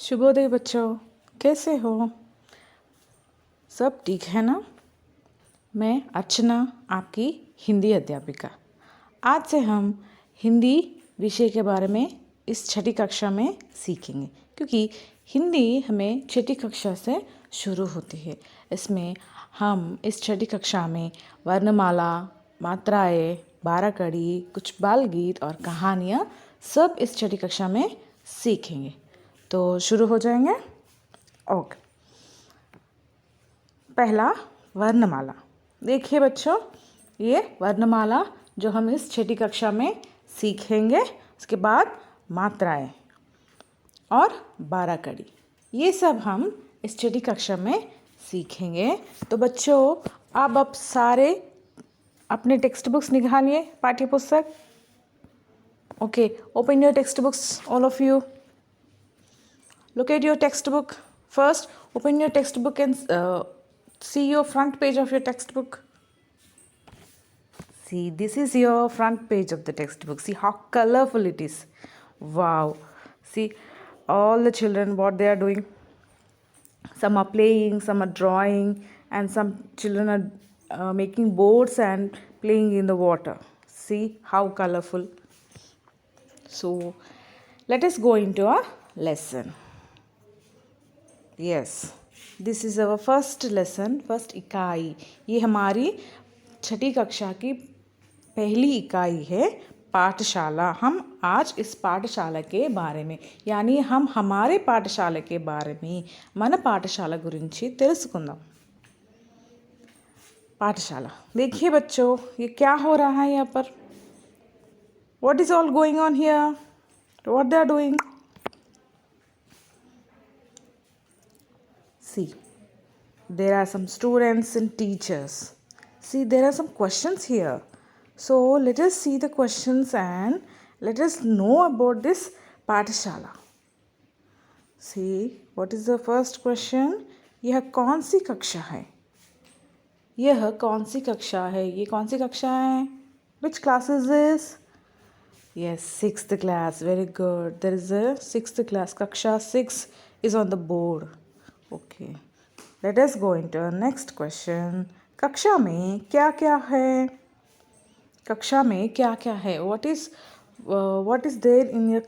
शुभोदय बच्चों, कैसे हो? सब ठीक है ना? मैं अर्चना, आपकी हिंदी अध्यापिका। आज से हम हिंदी विषय के बारे में इस छठी कक्षा में सीखेंगे, क्योंकि हिंदी हमें छठी कक्षा से शुरू होती है। इसमें हम इस छठी कक्षा में वर्णमाला, मात्राएं, 12 कड़ी, कुछ बाल गीत और कहानियाँ सब इस छठी कक्षा में सीखेंगे। तो शुरू हो जाएंगे। ओके, पहला वर्णमाला। देखिए बच्चों, ये वर्णमाला जो हम इस छठी कक्षा में सीखेंगे। उसके बाद मात्राएं और 12 कड़ी, ये सब हम इस छठी कक्षा में सीखेंगे। तो बच्चों, अब सारे अपने टेक्स्ट बुक्स निकालिए, पाठ्य पुस्तक। Okay, open your text books, all of you. Look at your textbook. First, open your textbook and see your front page of your textbook. See, this is your front page of the textbook. See how colorful it is. Wow. See all the children, what they are doing. Some are playing, some are drawing, and some children are making boats and playing in the water. See how colorful. So, let us go into our lesson. Yes, this is our first lesson, first इकाई। ये हमारी छठी कक्षा की पहली इकाई है, पाठशाला। हम आज इस पाठशाला के बारे में, यानी हम हमारे पाठशाला के बारे में, मन पाठशाला गुरिंची तेलुसुकुंदाम। पाठशाला, देखिए बच्चों, ये क्या हो रहा है यहाँ पर? What is all going on here? What they are doing? See, there are some students and teachers. See, there are some questions here. So, let us see the questions and let us know about this Pathshala. See, what is the first question? यह कौन सी कक्षा है? यह कौन सी कक्षा है? ये कौन सी कक्षा है? Which class is this? Yes, 6th class. Very good. There is a 6th class. Kaksha 6 is on the board. Okay, let us go into our next question. कक्षा में क्या क्या है? कक्षा में क्या क्या है? What is there in your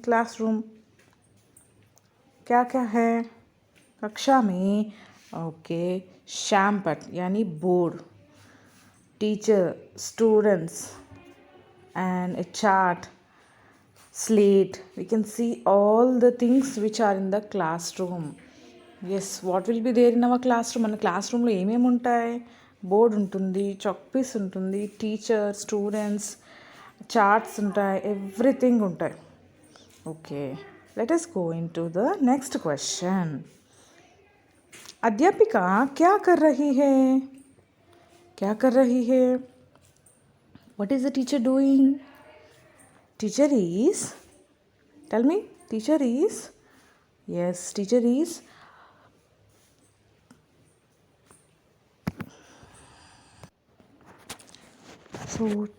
classroom? क्या क्या है कक्षा में? ओके, श्यामपट यानी board, teacher, students, and a chart, slate. We can see all the things which are in the classroom. Yes, what will be there in our classroom? మన క్లాస్రూమ్లో ఏమేమి ఉంటాయి? Board ఉంటుంది, చాక్ పీస్ ఉంటుంది, టీచర్, స్టూడెంట్స్, చార్ట్స్ ఉంటాయి, everything ఉంటాయి. Okay, let us go into the next question. अध्यापिका क्या कर रही है? क्या कर रही है? What is the teacher doing? Teacher is, tell me, teacher is, yes, teacher is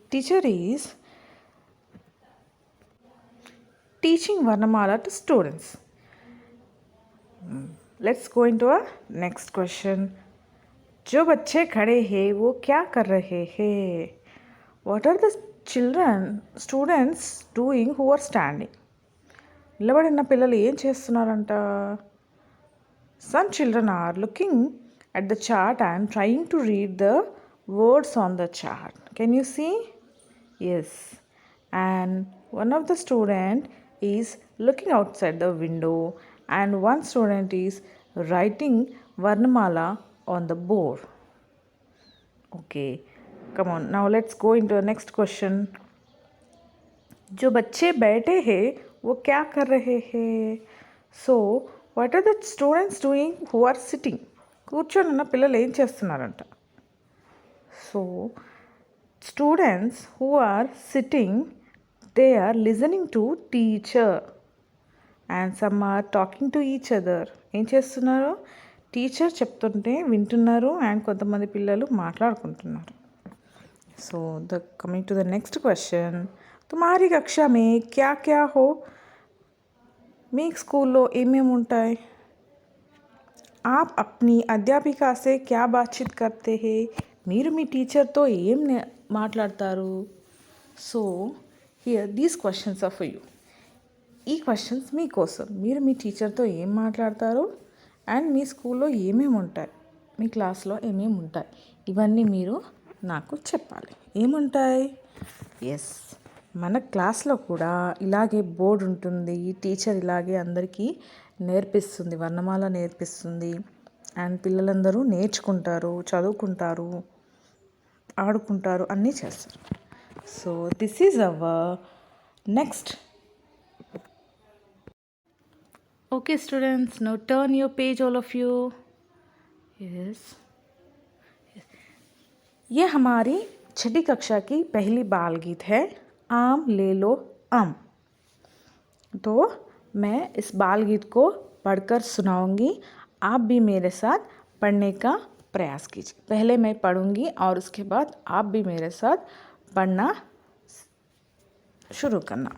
teacher is teaching Varnamala to students. Let's go into our next question. जो बच्चे खड़े हैं वो क्या कर रहे हैं? What are the students doing who are standing? నిలబడిన పిల్లలు ఏం చేస్తున్నారంట? Some children are looking at the chart and trying to read the words on the chart. Can you see? Yes. And one of the student is looking outside the window and one student is writing Varnamala on the board. Okay, come on. Now let's go into the next question. जो बच्चे बैठे हैं वो क्या कर रहे हैं? So, what are the students doing who are sitting? కూర్చొని ఉన్న పిల్లలు ఏం చేస్తున్నారంట? So, students who are sitting, they are listening to teacher and some are talking to each other. ఏం చేస్తున్నారు? టీచర్ చెప్తుంటే వింటున్నారు అండ్ కొంతమంది పిల్లలు మాట్లాడుకుంటున్నారు. So, coming to the next question. तुम्हारी कक्षा में क्या क्या हो? మీ స్కూల్లో ఏమేమి ఉంటాయి? आप अपनी అధ్యాపిక से क्या बातचीत करते हैं? మీరు మీ టీచర్తో ఏం మాట్లాడతారు? So here these questions are for you. ఈ క్వశ్చన్స్ మీకోసం. మీరు మీ టీచర్తో ఏం మాట్లాడతారు అండ్ మీ స్కూల్లో ఏమేమి ఉంటాయి, మీ క్లాస్లో ఏమేమి ఉంటాయి, ఇవన్నీ మీరు నాకు చెప్పాలి. ఏముంటాయి? ఎస్, మన క్లాస్లో కూడా ఇలాగే బోర్డు ఉంటుంది. టీచర్ ఇలాగే అందరికీ నేర్పిస్తుంది, వర్ణమాల నేర్పిస్తుంది. అండ్ పిల్లలందరూ నేర్చుకుంటారు, చదువుకుంటారు, ఆడుకుంటారు, అన్నీ చేస్తారు. So this is our next. Okay students, now turn your page all of you. Yes. ये हमारी छठी कक्षा की पहली बाल गीत है, आम ले लो आम. तो मैं इस बाल गीत को पढ़कर सुनाऊंगी. आप भी मेरे साथ पढ़ने का प्रयास कीजिए. पहले मैं पढ़ूंगी और उसके बाद आप भी मेरे साथ पढ़ना शुरू करना.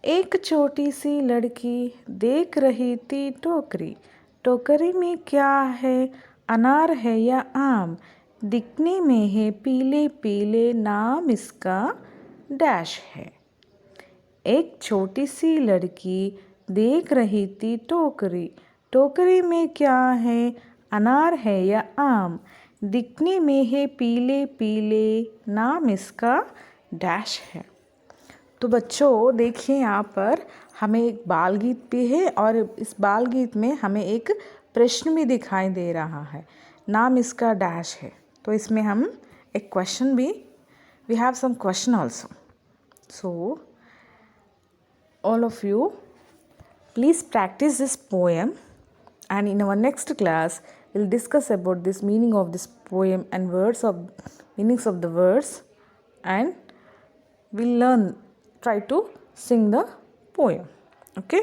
एक छोटी सी लड़की देख रही थी टोकरी. टोकरी में क्या है? अनार है या आम? दिखने में है पीले पीले, नाम इसका डैश है. एक छोटी सी लड़की देख रही थी टोकरी. टोकरी में क्या है? अनार है या आम? दिखने में है पीले पीले, नाम इसका डैश है. तो बच्चों देखिए, यहाँ पर हमें एक बाल गीत भी है और इस बाल गीत में हमें एक प्रश्न भी दिखाई दे रहा है. नाम इसका डैश है. तो इसमें हम एक क्वेश्चन भी, we have some question also. So all of you, please practice this poem, and in our next class we'll discuss about this meaning of this poem and meanings of the words, and we'll try to sing the poem. Okay.